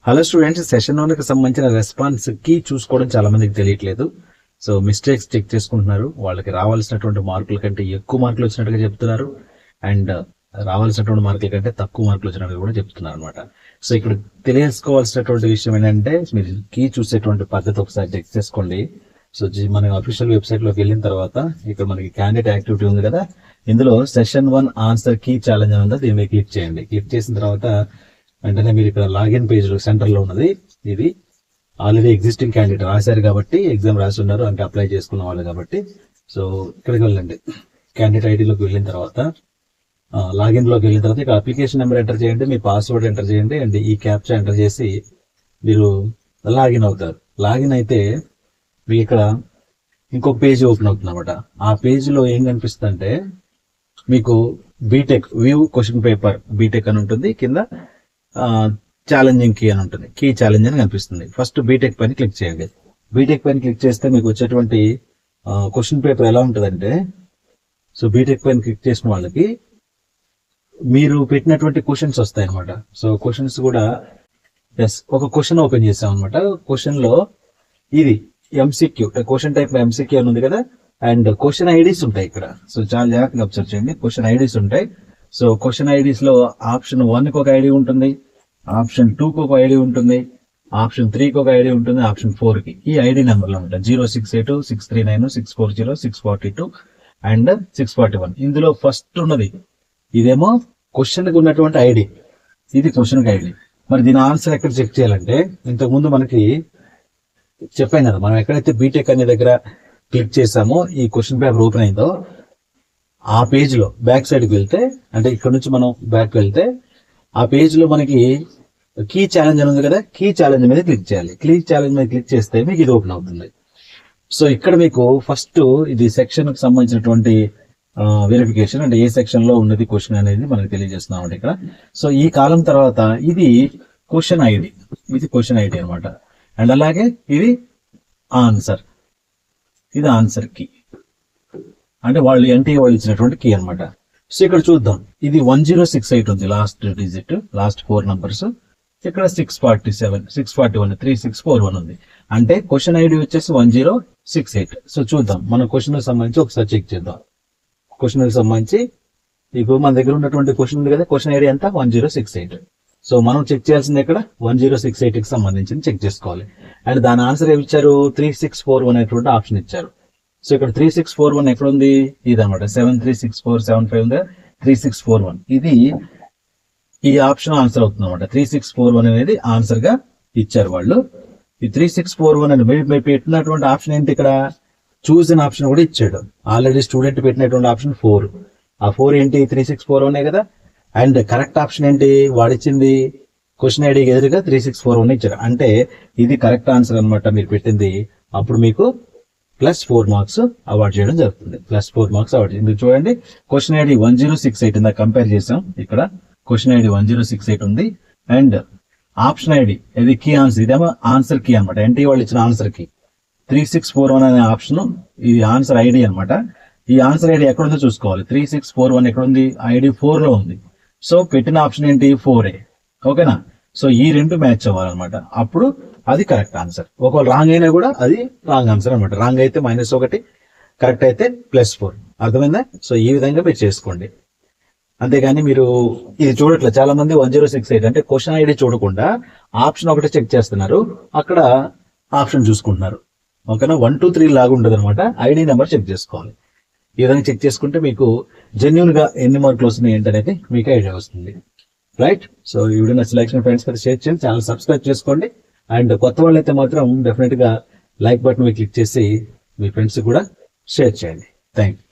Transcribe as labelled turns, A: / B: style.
A: Hello students, session 1 కి సంబంధించిన response కి చూసుకోవడం చాలా మందికి తెలియట్లేదు. సో మిస్టేక్స్ చెక్ చేసుకుంటున్నారు. వాళ్ళకి రావాల్సినటువంటి మార్కుల కంటే ఎక్కువ మార్కులు వచ్చినట్టుగా చెప్తున్నారు, అండ్ రావాల్సినటువంటి మార్కుల కంటే తక్కువ మార్కులు వచ్చినట్టుగా కూడా చెప్తున్నారు అనమాట. సో ఇక్కడ తెలుసుకోవాల్సినటువంటి విషయం ఏంటంటే, మీరు కీ చూసేటువంటి పద్ధతి ఒకసారి చెక్ చేసుకోండి. సో మన అఫీషియల్ వెబ్సైట్ లోకి వెళ్ళిన తర్వాత ఇక్కడ మనకి క్యాండిడేట్ యాక్టివిటీ ఉంది కదా, ఇందులో సెషన్ 1 ఆన్సర్ కీ ఛాలెంజ్ అని ఉందా, దీని మీద క్లిక్ చేయండి. క్లిక్ చేసిన తర్వాత వెంటనే మీరు ఇక్కడ లాగిన్ పేజ్ సెంటర్ లో ఉన్నది. ఇది ఆల్రెడీ ఎగ్జిస్టింగ్ క్యాండిడేట్ రాశారు కాబట్టి, ఎగ్జామ్ రాసి ఉన్నారు అంటే అప్లై చేసుకున్న వాళ్ళు కాబట్టి. సో ఇక్కడికి వెళ్ళండి. క్యాండిడేట్ ఐడిలోకి వెళ్ళిన తర్వాత లాగిన్ లోకి వెళ్ళిన తర్వాత ఇక్కడ అప్లికేషన్ నెంబర్ ఎంటర్ చేయండి, మీ పాస్వర్డ్ ఎంటర్ చేయండి, అండ్ ఈ క్యాప్చా ఎంటర్ చేసి మీరు లాగిన్ అవుతారు. లాగిన్ అయితే మీకు ఇక్కడ ఇంకొక పేజ్ ఓపెన్ అవుతుంది అనమాట. ఆ పేజ్ లో ఏం కనిపిస్తుంది అంటే, మీకు BTech view question paper BTech అని ఉంటుంది, కింద ఛాలెంజింగ్ కీ అని ఉంటుంది, కీ ఛాలెంజ్ అని కనిపిస్తుంది. ఫస్ట్ బీటెక్ పైన క్లిక్ చేయండి. బీటెక్ పైన క్లిక్ చేస్తే మీకు వచ్చేటువంటి క్వశ్చన్ పేపర్ ఎలా ఉంటుందంటే, సో బీటెక్ పైన క్లిక్ చేసిన వాళ్ళకి మీరు పెట్టినటువంటి క్వశ్చన్స్ వస్తాయి అనమాట. సో క్వశ్చన్స్ కూడా ఒక క్వశ్చన్ ఓపెన్ చేసాం అనమాట. క్వశ్చన్ లో ఇది ఎంసీక్యూ, క్వశ్చన్ టైప్ ఎంసీక్యూ అని ఉంది కదా, అండ్ క్వశ్చన్ ఐడీస్ ఉంటాయి ఇక్కడ. సో చాలా జాగ్రత్తగా అబ్జర్వ్ చేయండి. క్వశ్చన్ ఐడీస్ ఉంటాయి. సో క్వశ్చన్ ఐడీస్ లో ఆప్షన్ 1 కి ఒక ఐడి ఉంటుంది, ఆప్షన్ 2 కి ఒక ఐడి ఉంటుంది, ఆప్షన్ 3 కి ఒక ఐడి ఉంటుంది, ఆప్షన్ 4 కి ఈ ఐడి నెంబర్లు ఉంటాయి. 0682 639 640 642 అండ్ 641. ఇందులో ఫస్ట్ ఉన్నది ఇదేమో క్వశ్చన్ కి ఉన్నటువంటి ఐడి, ఇది క్వశ్చన్ కి ఐడి. మరి దీని ఆన్సర్ ఎక్కడ చెక్ చేయాలంటే, ఇంతకు ముందు మనకి చెప్పాను కదా, మనం ఎక్కడైతే బీటెక్ అనే దగ్గర క్లిక్ చేసామో ఈ క్వశ్చన్ పేపర్ ఓపెన్ అయిందో ఆ పేజ్ లో బ్యాక్ సైడ్ కి వెళ్తే, అంటే ఇక్కడ నుంచి మనం బ్యాక్ వెళ్తే ఆ పేజ్ లో మనకి కీ ఛాలెంజ్ అని ఉంది కదా, కీ ఛాలెంజ్ మీద క్లిక్ చేయాలి. కీ ఛాలెంజ్ మీద క్లిక్ చేస్తే మీకు ఇది ఓపెన్ అవుతుంది. సో ఇక్కడ మీకు ఫస్ట్ ఇది సెక్షన్ కి సంబంధించినటువంటి వెరిఫికేషన్, అంటే ఏ సెక్షన్ లో ఉన్నది క్వశ్చన్ అనేది మనకి తెలియజేస్తున్నాం ఇక్కడ. సో ఈ కాలం తర్వాత ఇది క్వశ్చన్ ఐడి, ఇది క్వశ్చన్ ఐడి అనమాట. అండ్ అలాగే ఇది ఆన్సర్, ఇది ఆన్సర్ కీ, అంటే వాళ్ళు ఎన్టీఏ వాళ్ళు ఇచ్చినటువంటి కీ అనమాట. సో ఇక్కడ చూద్దాం, ఇది 1068 ఉంది లాస్ట్ డిజిట్, లాస్ట్ 4 నంబర్స్. ఇక్కడ 647 641 3641 ఉంది, అంటే క్వశ్చన్ ఐడి వచ్చేసి 1068. సో చూద్దాం, మన క్వశ్చన్ కి సంబంధించి ఒకసారి చెక్ చేద్దాం. క్వశ్చన్ కి సంబంధించి ఇప్పుడు మన దగ్గర ఉన్నటువంటి క్వశ్చన్ ఉంది కదా, క్వశ్చన్ ఐడి ఎంత 1068. సో మనం చెక్ చేయాల్సింది ఇక్కడ 1068 కి సంబంధించి చెక్ చేసుకోవాలి. అండ్ దాని ఆన్సర్ ఏమి ఇచ్చారు, 3641 అనేటువంటి ఆప్షన్ ఇచ్చారు. సో ఇక్కడ 3641 ఎక్కడ ఉంది, ఇది అనమాట. 736475 ఉంది, 3641 ఇది ఈ ఆప్షన్ ఆన్సర్ అవుతుంది అనమాట. 3641 అనేది ఆన్సర్ గా ఇచ్చారు వాళ్ళు. ఈ 3641 అని మీరు పెట్టినటువంటి ఆప్షన్ ఏంటి, ఇక్కడ చూస్ అనే ఆప్షన్ కూడా ఇచ్చాడు. ఆల్రెడీ స్టూడెంట్ పెట్టినటువంటి ఆప్షన్ 4, ఆ 4 ఏంటి 3641 కదా. అండ్ కరెక్ట్ ఆప్షన్ ఏంటి, వాడిచ్చింది క్వశ్చన్ ఐడికి ఎదురుగా 3641 ఇచ్చారు, అంటే ఇది కరెక్ట్ ఆన్సర్ అనమాట మీరు పెట్టింది. అప్పుడు మీకు +4 మార్క్స్ అవార్డ్ చేయడం జరుగుతుంది. +4 మార్క్స్ అవార్డ్. ఇందుకు చూడండి, క్వశ్చన్ ఐడి 1068 ఇందా కంపేర్ చేసాం. ఇక్కడ క్వశ్చన్ ఐడి 1068 ఉంది, అండ్ ఆప్షన్ ఐడి ఇది కీ ఆన్సర్, ఇదేమో ఆన్సర్ కీ అనమాట. ఎన్టీ వాళ్ళు ఇచ్చిన ఆన్సర్ కీ 3641 అనే ఆప్షన్, ఇది ఆన్సర్ ఐడి అనమాట. ఈ ఆన్సర్ ఐడి ఎక్కడుందో చూసుకోవాలి. 3641 ఎక్కడుంది, ఐడి 4 లో ఉంది. సో పెట్టిన ఆప్షన్ ఏంటి 4A, ఓకేనా. సో ఈ రెండు మ్యాచ్ అవ్వాలన్నమాట, అప్పుడు అది కరెక్ట్ ఆన్సర్. ఒకవేళ రాంగ్ అయినా కూడా అది రాంగ్ ఆన్సర్ అనమాట. రాంగ్ అయితే -1, కరెక్ట్ అయితే +4. అర్థమైందా? సో ఈ విధంగా మీరు చేసుకోండి. అంతేగాని మీరు ఇది చూడట్లేదు. చాలా మంది 1068 అంటే క్వశ్చన్ ఐడి చూడకుండా ఆప్షన్ ఒకటి చెక్ చేస్తున్నారు, అక్కడ ఆప్షన్ చూసుకుంటున్నారు. ఓకేనా, 1 2 3 లాగా ఉండదు అనమాట. ఐడి నెంబర్ చెక్ చేసుకోవాలి. ఈ విధంగా చెక్ చేసుకుంటే మీకు జెన్యున్ గా ఎన్ని మార్కులు వస్తున్నాయి ఏంటనేది మీకు ఐడియా వస్తుంది. రైట్. సో ఈ వీడియో నచ్చి లైక్ చేయండి, ఫ్రెండ్స్ కి షేర్ చేయండి, ఛానల్ సబ్స్క్రైబ్ చేసుకోండి. అండ్ కొత్త వాళ్ళు అయితే మాత్రం డెఫినెట్ గా లైక్ బటన్ మీద క్లిక్ చేసి మీ ఫ్రెండ్స్ కూడా షేర్ చేయండి. Thank you.